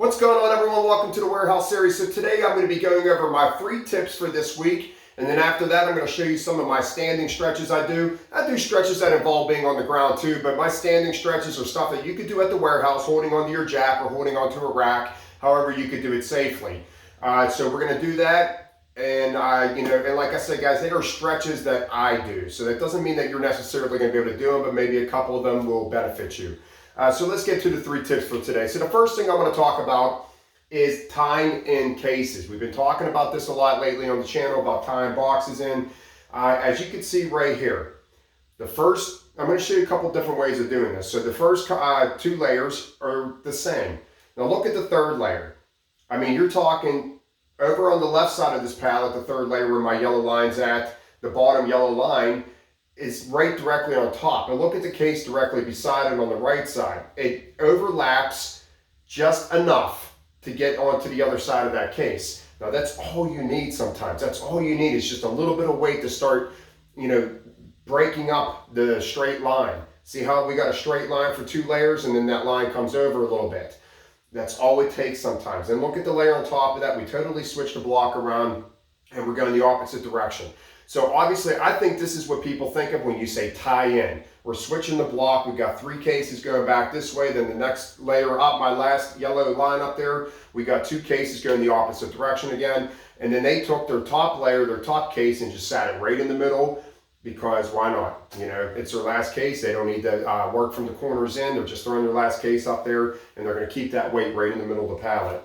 What's going on, everyone? Welcome to the Warehouse Series. So today I'm going to be going over my 3 tips for this week, and then after that I'm going to show you some of my standing stretches I do. I do stretches that involve being on the ground too, but my standing stretches are stuff that you could do at the warehouse, holding onto your jack or holding onto a rack, however you could do it safely. So we're going to do that, and and like I said, guys, they are stretches that I do. So that doesn't mean that you're necessarily going to be able to do them, but maybe a couple of them will benefit you. So let's get to the 3 tips for today. So the first thing I want to talk about is tying in cases. We've been talking about this a lot lately on the channel about tying boxes in. As you can see right here, I'm going to show you a couple different ways of doing this. So the first 2 layers are the same. Now look at the 3rd layer. I mean, you're talking over on the left side of this pallet, the 3rd layer where my yellow line's at, the bottom yellow line is right directly on top. And look at the case directly beside it on the right side. It overlaps just enough to get onto the other side of that case. Now that's all you need sometimes. That's all you need is just a little bit of weight to start, breaking up the straight line. See how we got a straight line for 2 layers and then that line comes over a little bit. That's all it takes sometimes. And look at the layer on top of that. We totally switched the block around and we're going the opposite direction. So obviously, I think this is what people think of when you say tie in. We're switching the block. We've got 3 cases going back this way. Then the next layer up, my last yellow line up there, we got 2 cases going the opposite direction again. And then they took their top layer, their top case, and just sat it right in the middle because why not? It's their last case. They don't need to work from the corners in. They're just throwing their last case up there, and they're going to keep that weight right in the middle of the pallet.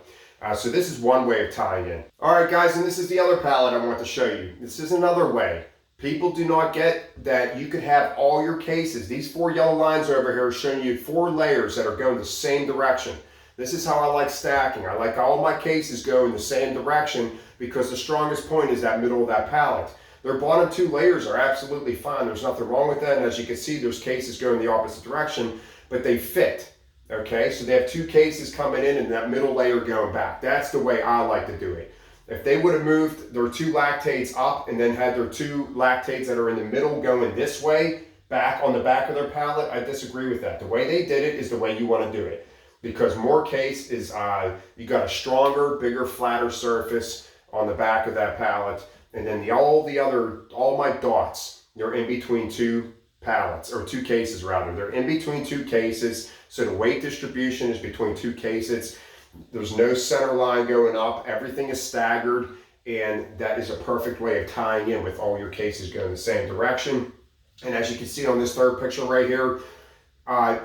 So this is one way of tying in. All right, guys, and this is the other palette I want to show you. This is another way. People do not get that you could have all your cases. These 4 yellow lines over here are showing you 4 layers that are going the same direction. This is how I like stacking. I like all my cases go in the same direction because the strongest point is that middle of that pallet. Their bottom 2 layers are absolutely fine. There's nothing wrong with that. And as you can see, there's cases going the opposite direction, but they fit. Okay, so they have 2 cases coming in and that middle layer going back. That's the way I like to do it. If they would have moved their 2 lactates up and then had their 2 lactates that are in the middle going this way, back on the back of their pallet, I disagree with that. The way they did it is the way you want to do it. Because more case is, you got a stronger, bigger, flatter surface on the back of that pallet. And then all my dots, they're in between 2 pallets, or 2 cases rather. They're in between 2 cases, so the weight distribution is between 2 cases. There's no center line going up. Everything is staggered, and that is a perfect way of tying in with all your cases going the same direction. And as you can see on this 3rd picture right here,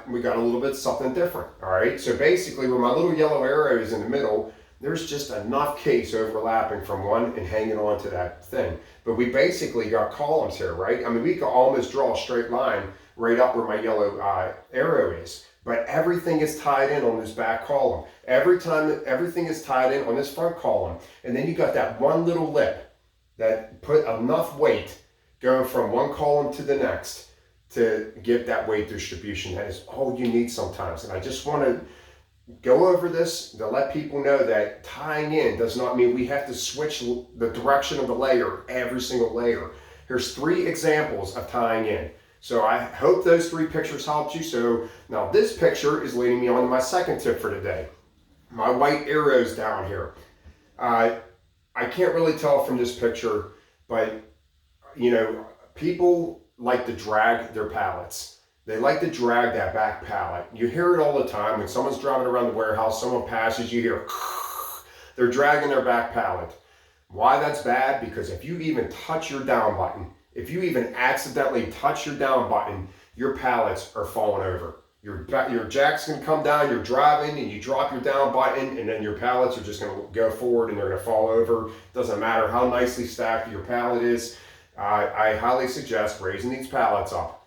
we got a little bit something different. All right, so basically where my little yellow arrow is in the middle, there's just enough case overlapping from one and hanging on to that thing. But we basically got columns here, right? I mean, we could almost draw a straight line right up where my yellow arrow is. But everything is tied in on this back column. Everything is tied in on this front column. And then you got that one little lip that put enough weight going from one column to the next to give that weight distribution. That is all you need sometimes. And I just want to go over this to let people know that tying in does not mean we have to switch the direction of the layer every single layer. Here's 3 examples of tying in. So I hope those 3 pictures helped you. So now this picture is leading me on to my 2nd tip for today. My white arrows down here. I can't really tell from this picture, but people like to drag their pallets. They like to drag that back pallet. You hear it all the time. When someone's driving around the warehouse, someone passes, you hear, they're dragging their back pallet. Why that's bad? Because if you even touch your down button, if you even accidentally touch your down button, your pallets are falling over. Your jack's gonna come down, you're driving and you drop your down button and then your pallets are just gonna go forward and they're gonna fall over. Doesn't matter how nicely stacked your pallet is. I highly suggest raising these pallets up.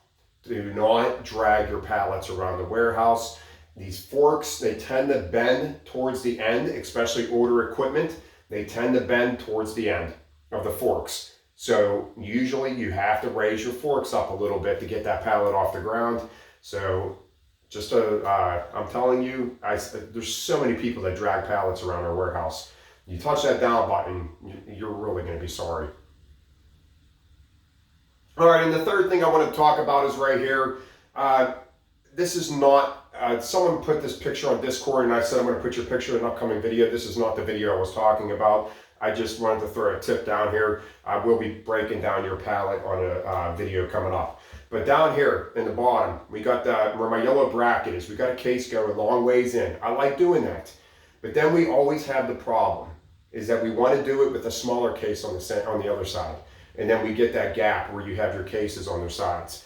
Do not drag your pallets around the warehouse. These forks, they tend to bend towards the end, especially older equipment. They tend to bend towards the end of the forks. So usually you have to raise your forks up a little bit to get that pallet off the ground. So I'm telling you, there's so many people that drag pallets around our warehouse. You touch that down button, you're really going to be sorry. All right, and the 3rd thing I want to talk about is right here. This is not someone put this picture on Discord, and I said I'm going to put your picture in an upcoming video. This is not the video I was talking about. I just wanted to throw a tip down here. I will be breaking down your pallet on a video coming up. But down here in the bottom, we got where my yellow bracket is. We got a case going a long ways in. I like doing that. But then we always have the problem is that we want to do it with a smaller case on the other side. And then we get that gap where you have your cases on their sides.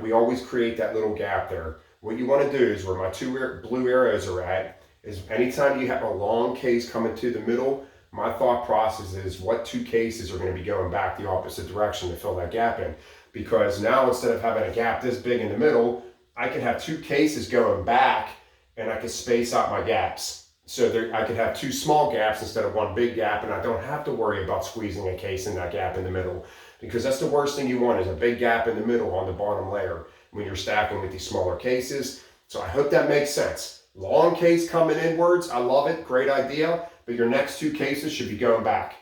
We always create that little gap there. What you want to do is where my two blue arrows are at is anytime you have a long case coming to the middle, my thought process is what two cases are going to be going back the opposite direction to fill that gap in. Because now instead of having a gap this big in the middle, I can have two cases going back and I can space out my gaps. So I could have two small gaps instead of one big gap, and I don't have to worry about squeezing a case in that gap in the middle. Because that's the worst thing you want is a big gap in the middle on the bottom layer when you're stacking with these smaller cases. So I hope that makes sense. Long case coming inwards, I love it, great idea. But your next two cases should be going back.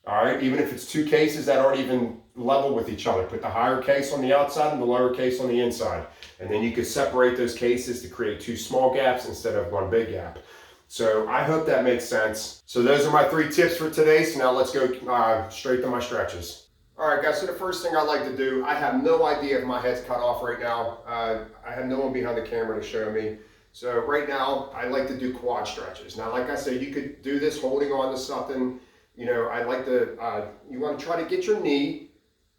All right, even if it's two cases that aren't even level with each other. Put the higher case on the outside and the lower case on the inside. And then you could separate those cases to create two small gaps instead of one big gap. So I hope that makes sense. So those are my 3 tips for today. So now let's go straight to my stretches. All right, guys, so the first thing I like to do, I have no idea if my head's cut off right now. I have no one behind the camera to show me. So right now, I like to do quad stretches. Now, like I said, you could do this holding on to something. You know, I like to, you want to try to get your knee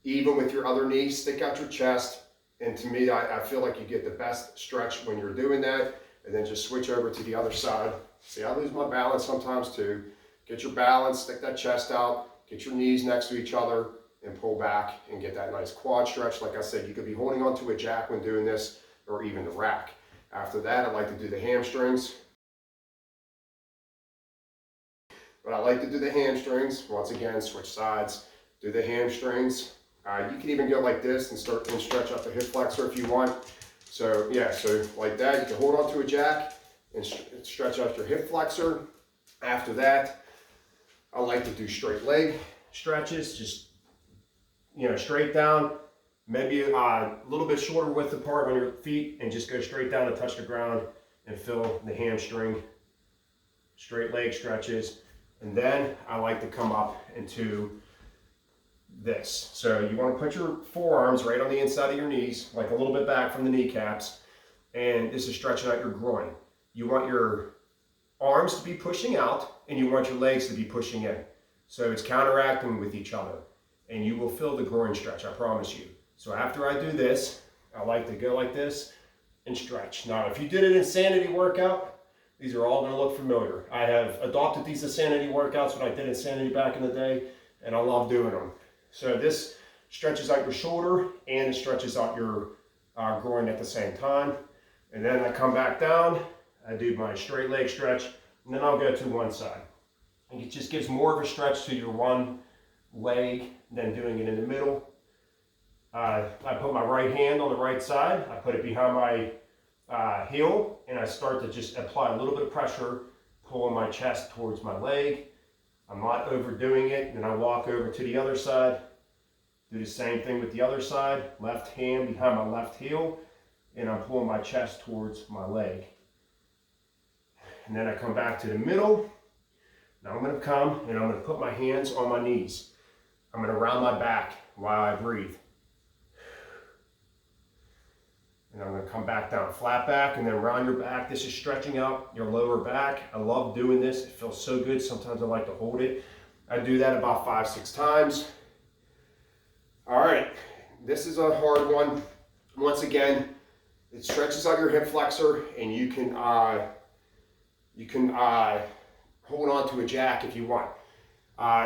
even with your other knee, stick out your chest. And to me, I feel like you get the best stretch when you're doing that. And then just switch over to the other side. See, I lose my balance sometimes too. Get your balance, stick that chest out, get your knees next to each other, and pull back and get that nice quad stretch. Like I said, you could be holding onto a jack when doing this, or even the rack. After that, I like to do the hamstrings. But I like to do the hamstrings. Once again, switch sides, do the hamstrings. You can even go like this and start and stretch out the hip flexor if you want. So yeah, so like that, you can hold onto a jack and stretch out your hip flexor. After that, I like to do straight leg stretches, just, you know, straight down, maybe a little bit shorter width apart on your feet, and just go straight down and touch the ground and fill the hamstring. Straight leg stretches. And then I like to come up into this. So you want to put your forearms right on the inside of your knees, like a little bit back from the kneecaps, and this is stretching out your groin. You want your arms to be pushing out, and you want your legs to be pushing in. So it's counteracting with each other, and you will feel the groin stretch, I promise you. So after I do this, I like to go like this and stretch. Now, if you did an Insanity workout, these are all going to look familiar. I have adopted these Insanity workouts when I did Insanity back in the day, and I love doing them. So this stretches out your shoulder and it stretches out your groin at the same time. And then I come back down, I do my straight leg stretch, and then I'll go to one side. And it just gives more of a stretch to your one leg than doing it in the middle. I put my right hand on the right side, I put it behind my heel, and I start to just apply a little bit of pressure, pulling my chest towards my leg. I'm not overdoing it. Then I walk over to the other side, do the same thing with the other side, left hand behind my left heel, and I'm pulling my chest towards my leg. And then I come back to the middle. Now I'm going to come and I'm going to put my hands on my knees. I'm going to round my back while I breathe. And I'm going to come back down, flat back, and then round your back. This is stretching out your lower back. I love doing this. It feels so good. Sometimes I like to hold it. I do that about 5-6 times. All right, this is a hard one. Once again, it stretches out your hip flexor, and you can hold on to a jack if you want.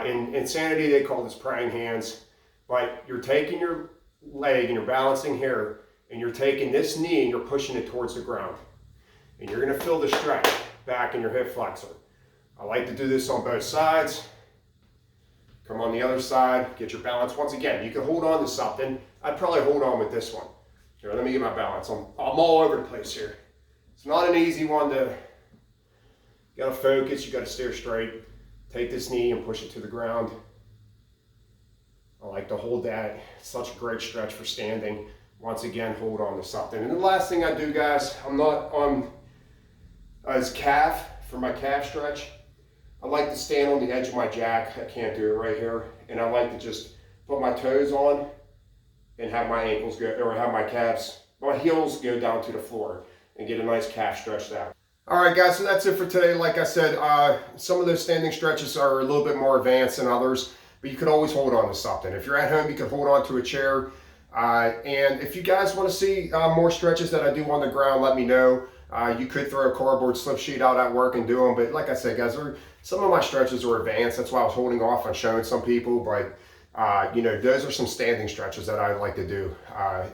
In Insanity, they call this praying hands, but you're taking your leg and you're balancing here, and you're taking this knee and you're pushing it towards the ground. And you're gonna feel the stretch back in your hip flexor. I like to do this on both sides. Come on the other side, get your balance. Once again, you can hold on to something. I'd probably hold on with this one. Here, let me get my balance. I'm all over the place here. It's not an easy one to, you gotta focus, you gotta steer straight. Take this knee and push it to the ground. I like to hold that. It's such a great stretch for standing. once again, hold on to something. And the last thing I do, guys, I'm not on as calf, for my calf stretch. I like to stand on the edge of my jack. I can't do it right here. And I like to just put my toes on and have my ankles go, or have my calves, my heels go down to the floor and get a nice calf stretch out. All right, guys, so that's it for today. Like I said, some of those standing stretches are a little bit more advanced than others, but you can always hold on to something. If you're at home, you can hold on to a chair. And if you guys want to see more stretches that I do on the ground, let me know. You could throw a cardboard slip sheet out at work and do them, but like I said, guys, some of my stretches are advanced. That's why I was holding off on showing some people, but you know, those are some standing stretches that I like to do.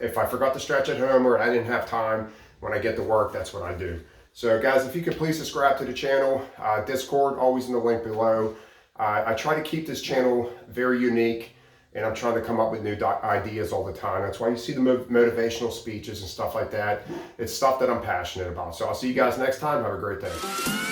If I forgot to stretch at home or I didn't have time, when I get to work, that's what I do. So guys, if you could please subscribe to the channel, Discord, always in the link below. I try to keep this channel very unique, and I'm trying to come up with new ideas all the time. That's why you see the motivational speeches and stuff like that. It's stuff that I'm passionate about. So I'll see you guys next time. Have a great day.